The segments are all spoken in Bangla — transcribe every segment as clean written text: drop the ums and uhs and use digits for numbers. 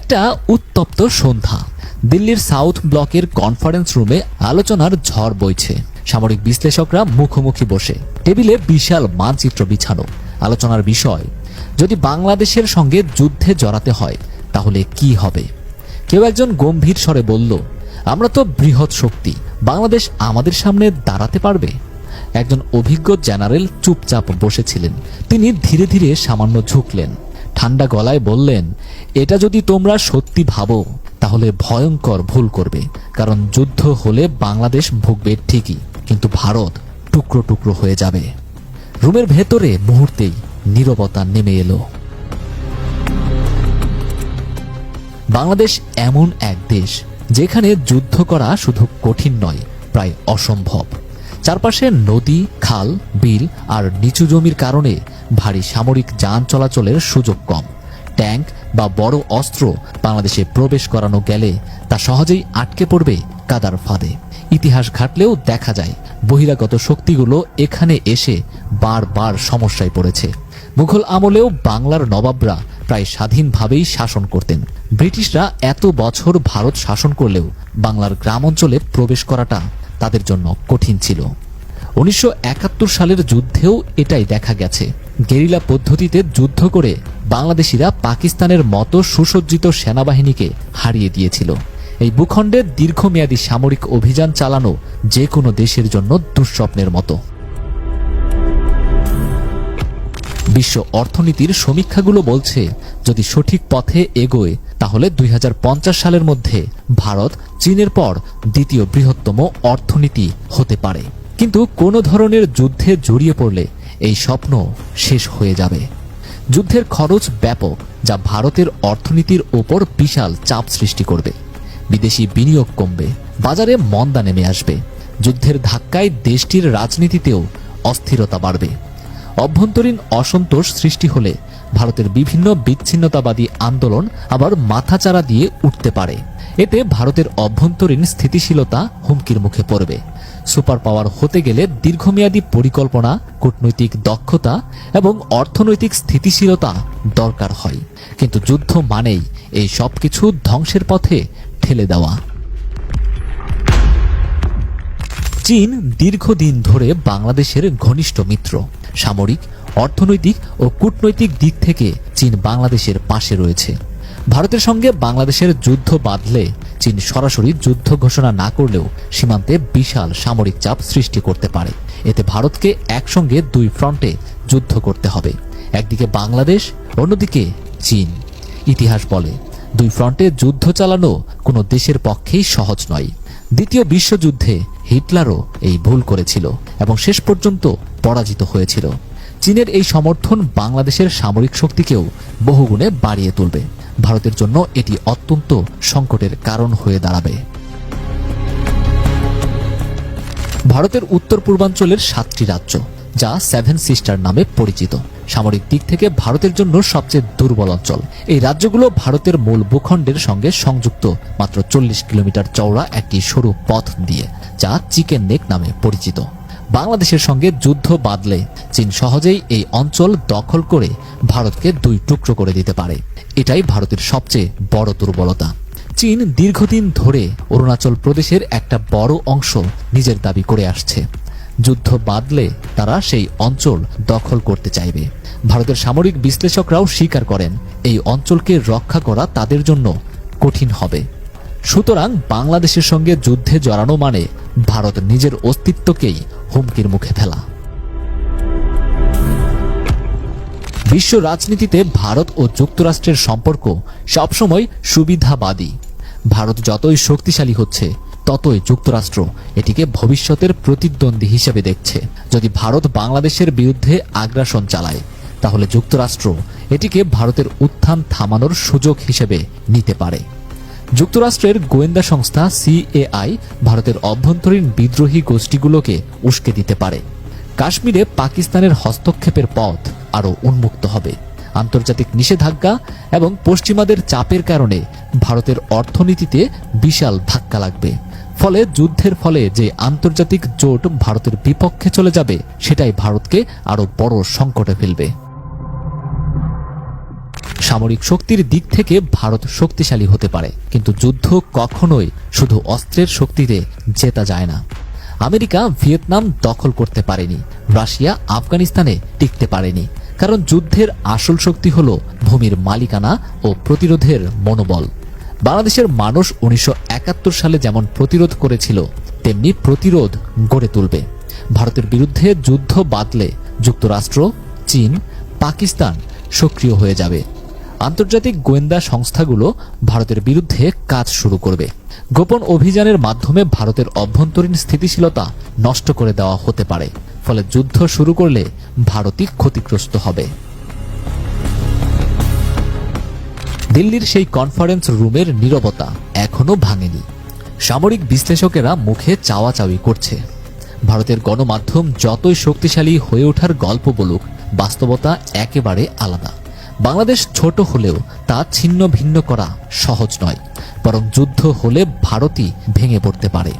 একটা উত্তপ্ত সন্ধ্যা। দিল্লির সাউথ ব্লকের কনফারেন্স রুমে আলোচনার ঝড় বইছে। সামরিক বিশ্লেষকরা মুখোমুখি বসে, টেবিলে বিশাল মানচিত্র বিছানো। আলোচনার বিষয়, যদি বাংলাদেশের সঙ্গে যুদ্ধে জড়াতে হয় তাহলে কি হবে। কেউ একজন গম্ভীর স্বরে বলল, আমরা তো বৃহৎ শক্তি, বাংলাদেশ আমাদের সামনে দাঁড়াতে পারবে। একজন অভিজ্ঞ জেনারেল চুপচাপ বসেছিলেন। তিনি ধীরে ধীরে সামান্য ঝুঁকলেন, ঠান্ডা গলায় বললেন, এটা যদি তোমরা সত্যি ভাবো তাহলে ভয়ঙ্কর ভুল করবে। কারণ যুদ্ধ হলে বাংলাদেশ ভুগবে ঠিকই, কিন্তু ভারত টুকরো টুকরো হয়ে যাবে। রুমের ভেতরে মুহূর্তেই নীরবতা নেমে এলো। বাংলাদেশ এমন এক দেশ যেখানে যুদ্ধ করা শুধু কঠিন নয়, প্রায় অসম্ভব। চারপাশে নদী, খাল, বিল আর নিচু জমির কারণে ভারী সামরিক যান চলাচলের সুযোগ কম। ট্যাঙ্ক বা বড় অস্ত্র বাংলাদেশে প্রবেশ করানো গেলে তা সহজেই আটকে পড়বে কাদার ফাঁদে। ইতিহাস ঘাটলেও দেখা যায় বহিরাগত শক্তিগুলো এখানে এসে বারবার সমস্যায় পড়েছে। মুঘল আমলেও বাংলার নবাবরা প্রায় স্বাধীনভাবেই শাসন করতেন। ব্রিটিশরা এত বছর ভারত শাসন করলেও বাংলার গ্রাম অঞ্চলে প্রবেশ করাটা তাদের জন্য কঠিন ছিল। 1971 সালের যুদ্ধেও এটাই দেখা গেছে। গেরিলা পদ্ধতিতে যুদ্ধ করে বাংলাদেশিরা পাকিস্তানের মতো সুসজ্জিত সেনাবাহিনীকে হারিয়ে দিয়েছিল। এই ভূখণ্ডে দীর্ঘমেয়াদী সামরিক অভিযান চালানো যে কোনো দেশের জন্য দুঃস্বপ্নের মতো। বিশ্ব অর্থনীতির সমীক্ষাগুলো বলছে, যদি সঠিক পথে এগোয় তাহলে 2050 সালের মধ্যে ভারত চীনের পর দ্বিতীয় বৃহত্তম অর্থনীতি হতে পারে। কিন্তু কোনো ধরনের যুদ্ধে জড়িয়ে পড়লে এই স্বপ্ন শেষ হয়ে যাবে। যুদ্ধের খরচ ব্যাপক, যা ভারতের অর্থনীতির ওপর বিশাল চাপ সৃষ্টি করবে। বিদেশি বিনিয়োগ কমবে, বাজারে মন্দা নেমে আসবে। যুদ্ধের ধাক্কায় দেশটির রাজনীতিতেও অস্থিরতা বাড়বে। অভ্যন্তরীণ অসন্তোষ সৃষ্টি হলে ভারতের বিভিন্ন বিচ্ছিন্নতাবাদী আন্দোলন আবার মাথাচাড়া দিয়ে উঠতে পারে। এতে ভারতের অভ্যন্তরীণ স্থিতিশীলতা হুমকির মুখে পড়বে। সুপার পাওয়ার হতে গেলে দীর্ঘমেয়াদী পরিকল্পনা, কূটনৈতিক দক্ষতা এবং অর্থনৈতিক স্থিতিশীলতা দরকার হয়। কিন্তু যুদ্ধ মানেই এই সবকিছু ধ্বংসের পথে ঠেলে দেওয়া। চীন দীর্ঘদিন ধরে বাংলাদেশের ঘনিষ্ঠ মিত্র। সামরিক, অর্থনৈতিক ও কূটনৈতিক দিক থেকে চীন বাংলাদেশের পাশে রয়েছে। ভারতের সঙ্গে বাংলাদেশের যুদ্ধ বাঁধলে চীন সরাসরি যুদ্ধ ঘোষণা না করলেও সীমান্তে বিশাল সামরিক চাপ সৃষ্টি করতে পারে। এতে ভারতকে একসঙ্গে দুই ফ্রন্টে যুদ্ধ করতে হবে, একদিকে বাংলাদেশ, অন্যদিকে চীন। ইতিহাস বলে, দুই ফ্রন্টে যুদ্ধ চালানো কোনো দেশের পক্ষেই সহজ নয়। দ্বিতীয় বিশ্বযুদ্ধে হিটলারও এই ভুল করেছিল এবং শেষ পর্যন্ত পরাজিত হয়েছিল। চীনের এই সমর্থন বাংলাদেশের সামরিক শক্তিকেও বহুগুণে বাড়িয়ে তুলবে। ভারতের জন্য এটি অত্যন্ত সংকটের কারণ হয়ে দাঁড়াবে। ভারতের উত্তর পূর্বাঞ্চলের 7টি রাজ্য, যা 7 সিস্টার নামে পরিচিত, সামরিক দিক থেকে ভারতের জন্য সবচেয়ে দুর্বল অঞ্চল। এই রাজ্যগুলো ভারতের মূল ভূখণ্ডের সঙ্গে সংযুক্ত মাত্র 40 কিলোমিটার চওড়া একটি সরু পথ দিয়ে, যা চিকেন নেক নামে পরিচিত। বাংলাদেশের সঙ্গে যুদ্ধ বাঁধলে চীন সহজেই এই অঞ্চল দখল করে ভারতকে দুই টুকরো করে দিতে পারে। এটাই ভারতের সবচেয়ে বড় দুর্বলতা। চীন দীর্ঘদিন ধরে অরুণাচল প্রদেশের একটা বড় অংশ নিজের দাবি করে আসছে। যুদ্ধ বাঁধলে তারা সেই অঞ্চল দখল করতে চাইবে। ভারতের সামরিক বিশ্লেষকরাও স্বীকার করেন, এই অঞ্চলকে রক্ষা করা তাদের জন্য কঠিন হবে। সুতরাং বাংলাদেশের সঙ্গে যুদ্ধে জড়ানো মানে ভারত নিজের অস্তিত্বকেই হুমকির মুখে ফেলা। বিশ্ব রাজনীতিতে ভারত ও যুক্তরাষ্ট্রের সম্পর্ক সবসময় সুবিধাবাদী। ভারত যতই শক্তিশালী হচ্ছে ততই যুক্তরাষ্ট্র এটিকে ভবিষ্যতের প্রতিদ্বন্দ্বী হিসেবে দেখছে। যদি ভারত বাংলাদেশের বিরুদ্ধে আগ্রাসন চালায় তাহলে যুক্তরাষ্ট্র এটিকে ভারতের উত্থান থামানোর সুযোগ হিসেবে নিতে পারে। যুক্তরাষ্ট্রের গোয়েন্দা সংস্থা সিএআই ভারতের অভ্যন্তরীণ বিদ্রোহী গোষ্ঠীগুলোকে উস্কে দিতে পারে। কাশ্মীরে পাকিস্তানের হস্তক্ষেপের পথ আরও উন্মুক্ত হবে। আন্তর্জাতিক নিষেধাজ্ঞা এবং পশ্চিমাদের চাপের কারণে ভারতের অর্থনীতিতে বিশাল ধাক্কা লাগবে। ফলে যুদ্ধের ফলে যে আন্তর্জাতিক জোট ভারতের বিপক্ষে চলে যাবে, সেটাই ভারতকে আরো বড় সংকটে ফেলবে। সামরিক শক্তির দিক থেকে ভারত শক্তিশালী হতে পারে, কিন্তু যুদ্ধ কখনোই শুধু অস্ত্রের শক্তিতে জেতা যায় না। আমেরিকা ভিয়েতনাম দখল করতে পারেনি, রাশিয়া আফগানিস্তানে টিকতে পারেনি, কারণ যুদ্ধের আসল শক্তি হল ভূমির মালিকানা ও প্রতিরোধের মনোবল। বাংলাদেশের মানুষ 1971 সালে যেমন প্রতিরোধ করেছিল, তেমনি প্রতিরোধ গড়ে তুলবে। ভারতের বিরুদ্ধে যুদ্ধ বাঁধলে যুক্তরাষ্ট্র, চীন, পাকিস্তান সক্রিয় হয়ে যাবে। আন্তর্জাতিক গোয়েন্দা সংস্থাগুলো ভারতের বিরুদ্ধে কাজ শুরু করবে। গোপন অভিযানের মাধ্যমে ভারতের অভ্যন্তরীণ স্থিতিশীলতা নষ্ট করে দেওয়া হতে পারে। ফলে যুদ্ধ শুরু করলে ভারতই ক্ষতিগ্রস্ত হবে। দিল্লির সেই কনফারেন্স রুমের নীরবতা এখনো ভাঙেনি। সামরিক বিশ্লেষকেরা মুখে চাওয়াচাওয়ি করছে। ভারতের গণমাধ্যম যতই শক্তিশালী হয়ে ওঠার গল্প বলুক, বাস্তবতা একেবারে আলাদা। বাংলাদেশ ছোট হলেও তা ছিন্ন ভিন্ন করা সহজ নয়, বরং যুদ্ধ হলে ভারতই ভেঙে পড়তে পারে।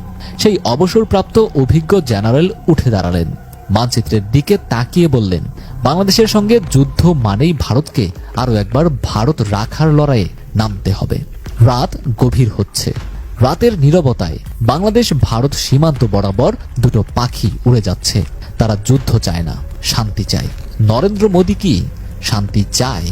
সেই অবসরপ্রাপ্ত অভিজ্ঞ জেনারেল উঠে দাঁড়ালেন, মানচিত্রের দিকে তাকিয়ে বললেন, বাংলাদেশের সঙ্গে যুদ্ধ মানেই ভারতকে আরও একবার ভারত রাখার লড়াইয়ে নামতে হবে। রাত গভীর হচ্ছে। রাতের নীরবতায় বাংলাদেশ ভারত সীমান্ত বরাবর দুটো পাখি উড়ে যাচ্ছে। তারা যুদ্ধ চায় না, শান্তি চায়। নরেন্দ্র মোদী কি শান্তি চায়?